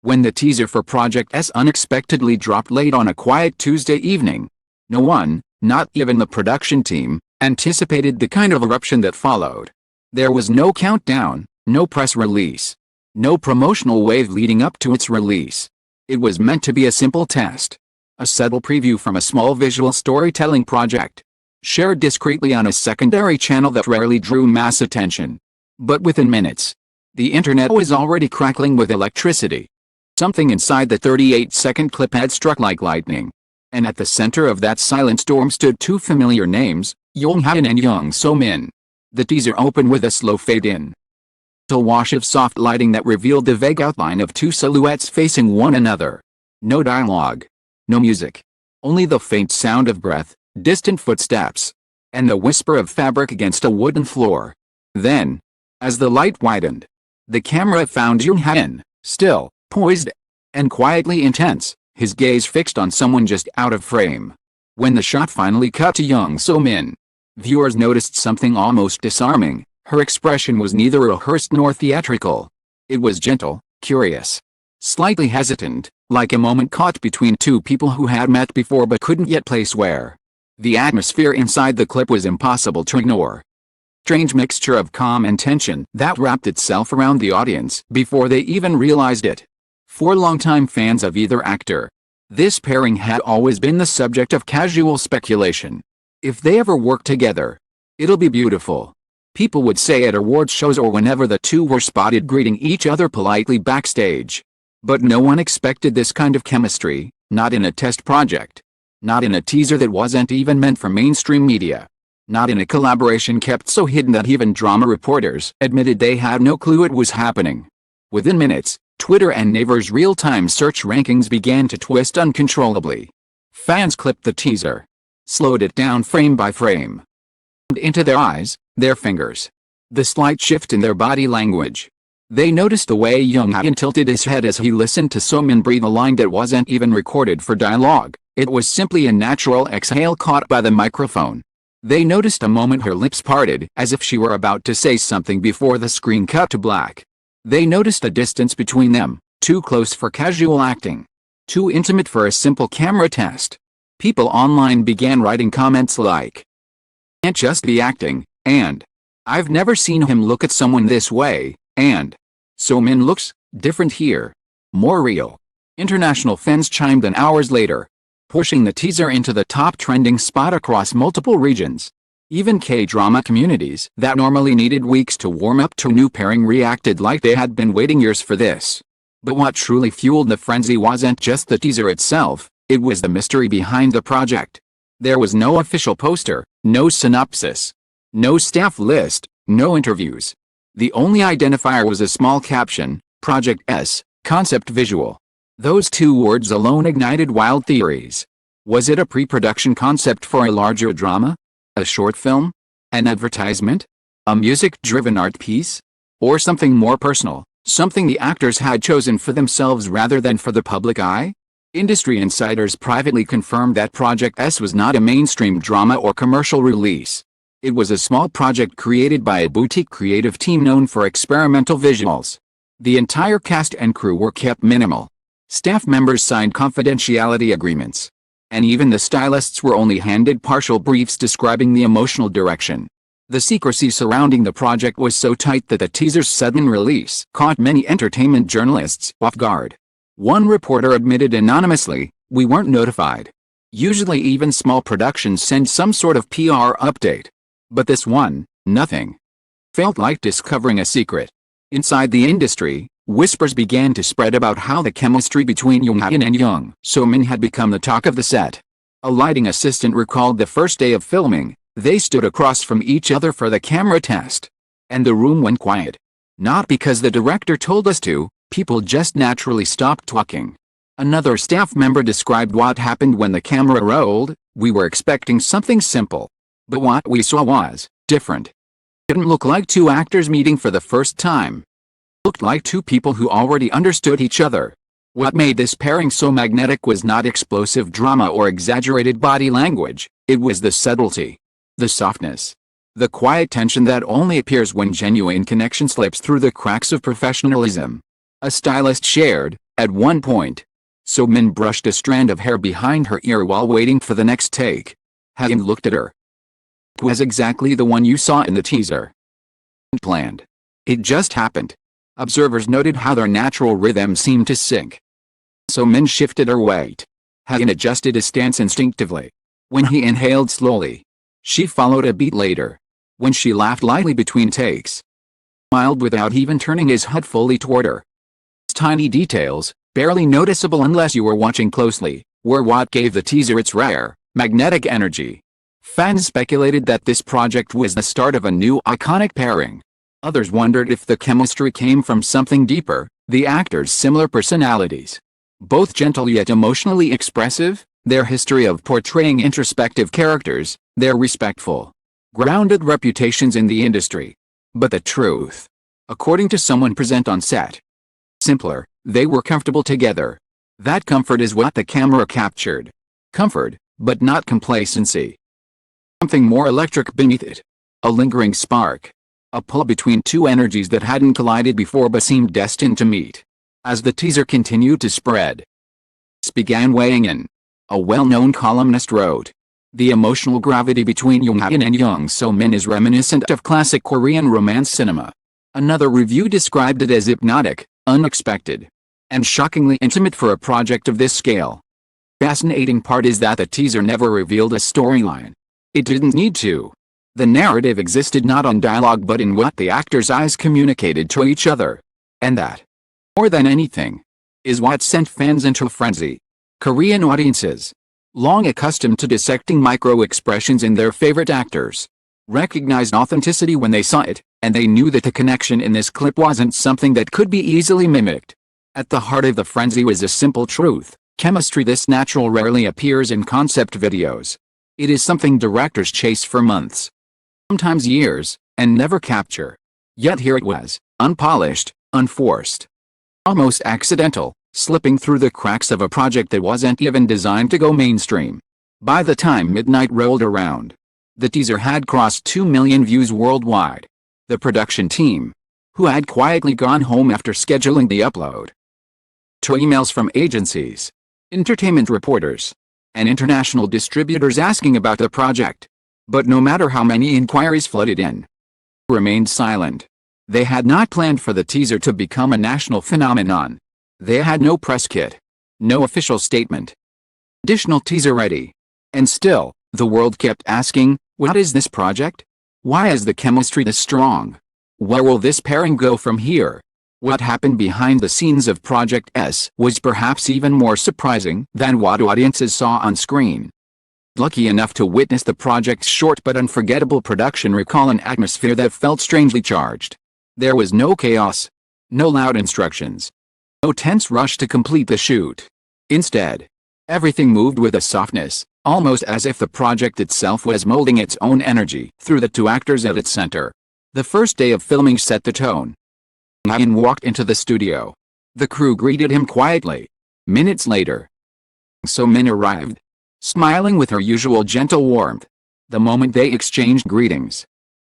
When the teaser for Project S unexpectedly dropped late on a quiet Tuesday evening, no one, not even the production team, anticipated the kind of eruption that followed. There was no countdown, no press release, no promotional wave leading up to its release. It was meant to be a simple test. A subtle preview from a small visual storytelling project, shared discreetly on a secondary channel that rarely drew mass attention. But within minutes, the internet was already crackling with electricity. Something inside the 38-second clip had struck like lightning. And at the center of that silent storm stood two familiar names, Jung Hae-in and Jung So-min. The teaser opened with a slow fade-in. A wash of soft lighting that revealed the vague outline of two silhouettes facing one another. No dialogue. No music. Only the faint sound of breath, distant footsteps, and the whisper of fabric against a wooden floor. Then, as the light widened, the camera found Jung Hae-in, still, poised, and quietly intense, his gaze fixed on someone just out of frame. When the shot finally cut to Jung So-min, viewers noticed something almost disarming. Her expression was neither rehearsed nor theatrical. It was gentle, curious, slightly hesitant, like a moment caught between two people who had met before but couldn't yet place where. The atmosphere inside the clip was impossible to ignore. Strange mixture of calm and tension that wrapped itself around the audience before they even realized it. For longtime fans of either actor, this pairing had always been the subject of casual speculation. If they ever work together, it'll be beautiful. People would say at award shows or whenever the two were spotted greeting each other politely backstage. But no one expected this kind of chemistry, not in a test project. Not in a teaser that wasn't even meant for mainstream media. Not in a collaboration kept so hidden that even drama reporters admitted they had no clue it was happening. Within minutes, Twitter and Naver's real-time search rankings began to twist uncontrollably. Fans clipped the teaser, slowed it down frame by frame, and into their eyes, their fingers, the slight shift in their body language. They noticed the way Jung Hae-in tilted his head as he listened to So-min breathe a line that wasn't even recorded for dialogue. It was simply a natural exhale caught by the microphone. They noticed a moment her lips parted, as if she were about to say something before the screen cut to black. They noticed a distance between them, too close for casual acting, too intimate for a simple camera test. People online began writing comments like, "Can't just be acting," and "I've never seen him look at someone this way," and "So-min looks different here, more real." International fans chimed in hours later, pushing the teaser into the top trending spot across multiple regions. Even K-drama communities that normally needed weeks to warm up to a new pairing reacted like they had been waiting years for this. But what truly fueled the frenzy wasn't just the teaser itself, it was the mystery behind the project. There was no official poster, no synopsis, no staff list, no interviews. The only identifier was a small caption, Project S, concept visual. Those two words alone ignited wild theories. Was it a pre-production concept for a larger drama? A short film? An advertisement? A music-driven art piece? Or something more personal, something the actors had chosen for themselves rather than for the public eye? Industry insiders privately confirmed that Project S was not a mainstream drama or commercial release. It was a small project created by a boutique creative team known for experimental visuals. The entire cast and crew were kept minimal. Staff members signed confidentiality agreements. And even the stylists were only handed partial briefs describing the emotional direction. The secrecy surrounding the project was so tight that the teaser's sudden release caught many entertainment journalists off guard. One reporter admitted anonymously, "We weren't notified. Usually even small productions send some sort of PR update. But this one, nothing." Felt like discovering a secret. Inside the industry, whispers began to spread about how the chemistry between Jung Hae-in and Jung So-min had become the talk of the set. A lighting assistant recalled the first day of filming, they stood across from each other for the camera test. And the room went quiet. Not because the director told us to, people just naturally stopped talking. Another staff member described what happened when the camera rolled. "We were expecting something simple. But what we saw was different. It didn't look like two actors meeting for the first time. Looked like two people who already understood each other." What made this pairing so magnetic was not explosive drama or exaggerated body language, it was the subtlety, the softness, the quiet tension that only appears when genuine connection slips through the cracks of professionalism. A stylist shared, At one point, So-min brushed a strand of hair behind her ear while waiting for the next take. Hae-in looked at her. It was exactly the one you saw in the teaser. Planned. It just happened. Observers noted how their natural rhythm seemed to sync. So-min shifted her weight. Hae-in adjusted his stance instinctively. When he inhaled slowly, she followed a beat later. When she laughed lightly between takes, smiled without even turning his head fully toward her. Tiny details, barely noticeable unless you were watching closely, were what gave the teaser its rare, magnetic energy. Fans speculated that this project was the start of a new iconic pairing. Others wondered if the chemistry came from something deeper, the actors' similar personalities. Both gentle yet emotionally expressive, their history of portraying introspective characters, their respectful, grounded reputations in the industry. But the truth, according to someone present on set, simpler, they were comfortable together. That comfort is what the camera captured. Comfort, but not complacency. Something more electric beneath it. A lingering spark. A pull between two energies that hadn't collided before but seemed destined to meet. As the teaser continued to spread, began weighing in. A well-known columnist wrote, "The emotional gravity between Jung Hae-in and Jung So-min is reminiscent of classic Korean romance cinema." Another review described it as hypnotic, unexpected, and shockingly intimate for a project of this scale. Fascinating part is that the teaser never revealed a storyline. It didn't need to. The narrative existed not on dialogue but in what the actors' eyes communicated to each other. And that, more than anything, is what sent fans into a frenzy. Korean audiences, long accustomed to dissecting micro-expressions in their favorite actors, recognized authenticity when they saw it, and they knew that the connection in this clip wasn't something that could be easily mimicked. At the heart of the frenzy was a simple truth: chemistry this natural rarely appears in concept videos. It is something directors chase for months, sometimes years, and never capture. Yet here it was, unpolished, unforced, almost accidental, slipping through the cracks of a project that wasn't even designed to go mainstream. By the time midnight rolled around, the teaser had crossed 2 million views worldwide. The production team, who had quietly gone home after scheduling the upload, to emails from agencies, entertainment reporters, and international distributors asking about the project. But no matter how many inquiries flooded in, remained silent. They had not planned for the teaser to become a national phenomenon. They had no press kit, no official statement, additional teaser ready. And still, the world kept asking, what is this project? Why is the chemistry this strong? Where will this pairing go from here? What happened behind the scenes of Project S was perhaps even more surprising than what audiences saw on screen. Lucky enough to witness the project's short but unforgettable production recall an atmosphere that felt strangely charged. There was no chaos, no loud instructions, no tense rush to complete the shoot. Instead, everything moved with a softness, almost as if the project itself was molding its own energy through the two actors at its center. The first day of filming set the tone. Hae-in walked into the studio. The crew greeted him quietly. Minutes later, So-min arrived, smiling with her usual gentle warmth. The moment they exchanged greetings,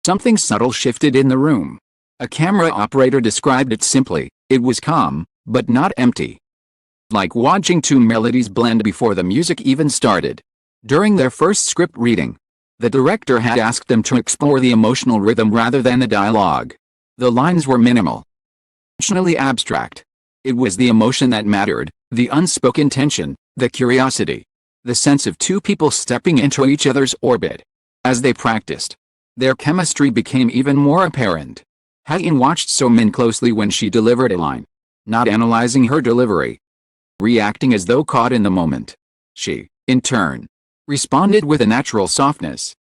something subtle shifted in the room. A camera operator described it simply: it was calm, but not empty. Like watching two melodies blend before the music even started. During their first script reading, the director had asked them to explore the emotional rhythm rather than the dialogue. The lines were minimal, emotionally abstract. It was the emotion that mattered, the unspoken tension, the curiosity, the sense of two people stepping into each other's orbit. As they practiced, their chemistry became even more apparent. Hae-in watched So-min closely when she delivered a line, not analyzing her delivery, reacting as though caught in the moment. She, in turn, responded with a natural softness,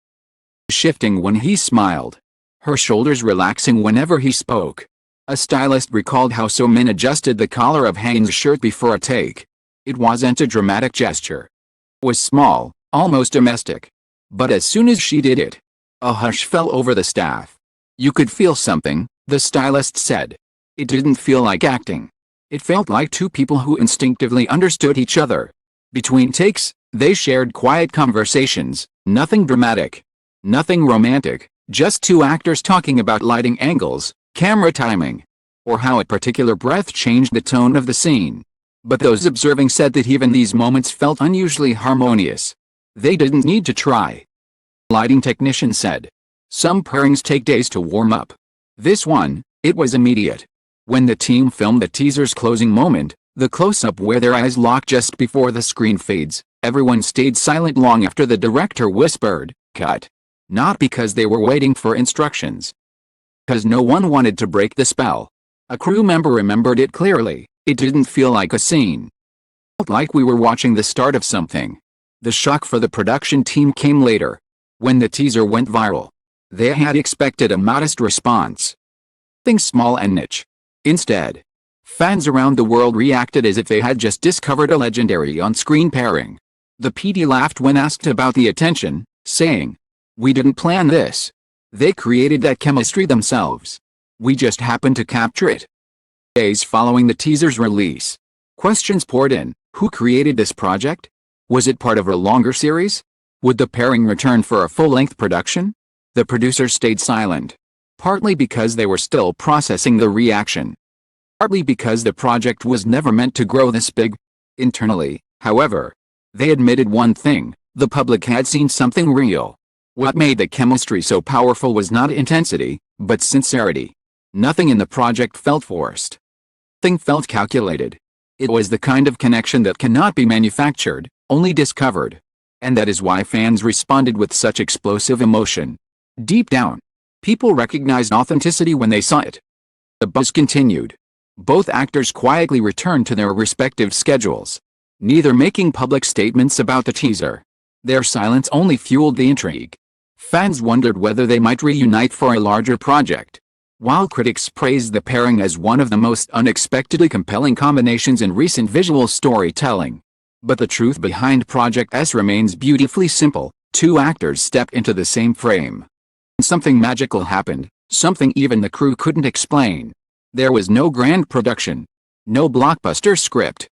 shifting when he smiled, her shoulders relaxing whenever he spoke. A stylist recalled how So-min adjusted the collar of Hae-in's shirt before a take. It wasn't a dramatic gesture. It was small, almost domestic. But as soon as she did it, a hush fell over the staff. You could feel something, the stylist said. It didn't feel like acting. It felt like two people who instinctively understood each other. Between takes, they shared quiet conversations, nothing dramatic, nothing romantic, just two actors talking about lighting angles, camera timing, or how a particular breath changed the tone of the scene. But those observing said that even these moments felt unusually harmonious. They didn't need to try. Lighting technician said, "Some pairings take days to warm up. This one, it was immediate." When the team filmed the teaser's closing moment, the close-up where their eyes lock just before the screen fades, everyone stayed silent long after the director whispered, "Cut." Not because they were waiting for instructions. Because no one wanted to break the spell. A crew member remembered it clearly. It didn't feel like a scene. It felt like we were watching the start of something. The shock for the production team came later. When the teaser went viral, they had expected a modest response. Things small and niche. Instead, fans around the world reacted as if they had just discovered a legendary on-screen pairing. The PD laughed when asked about the attention, saying, "We didn't plan this. They created that chemistry themselves. We just happened to capture it." Days following the teaser's release, questions poured in. Who created this project? Was it part of a longer series? Would the pairing return for a full-length production? The producers stayed silent. Partly because they were still processing the reaction. Partly because the project was never meant to grow this big. Internally, however, they admitted one thing: the public had seen something real. What made the chemistry so powerful was not intensity, but sincerity. Nothing in the project felt forced. Nothing felt calculated. It was the kind of connection that cannot be manufactured, only discovered. And that is why fans responded with such explosive emotion. Deep down, people recognized authenticity when they saw it. The buzz continued. Both actors quietly returned to their respective schedules, neither making public statements about the teaser. Their silence only fueled the intrigue. Fans wondered whether they might reunite for a larger project, while critics praised the pairing as one of the most unexpectedly compelling combinations in recent visual storytelling. But the truth behind Project S remains beautifully simple. Two actors stepped into the same frame. Something magical happened, something even the crew couldn't explain. There was no grand production, no blockbuster script,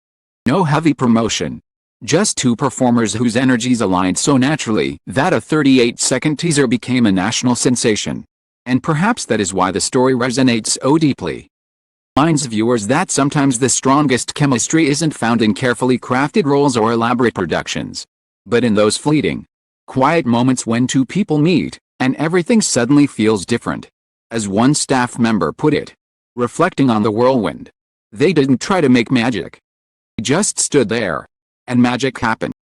no heavy promotion. Just two performers whose energies aligned so naturally that a 38-second teaser became a national sensation. And perhaps that is why the story resonates so deeply. It reminds viewers that sometimes the strongest chemistry isn't found in carefully crafted roles or elaborate productions, but in those fleeting, quiet moments when two people meet, and everything suddenly feels different. As one staff member put it, reflecting on the whirlwind, "They didn't try to make magic. They just stood there, and magic happened."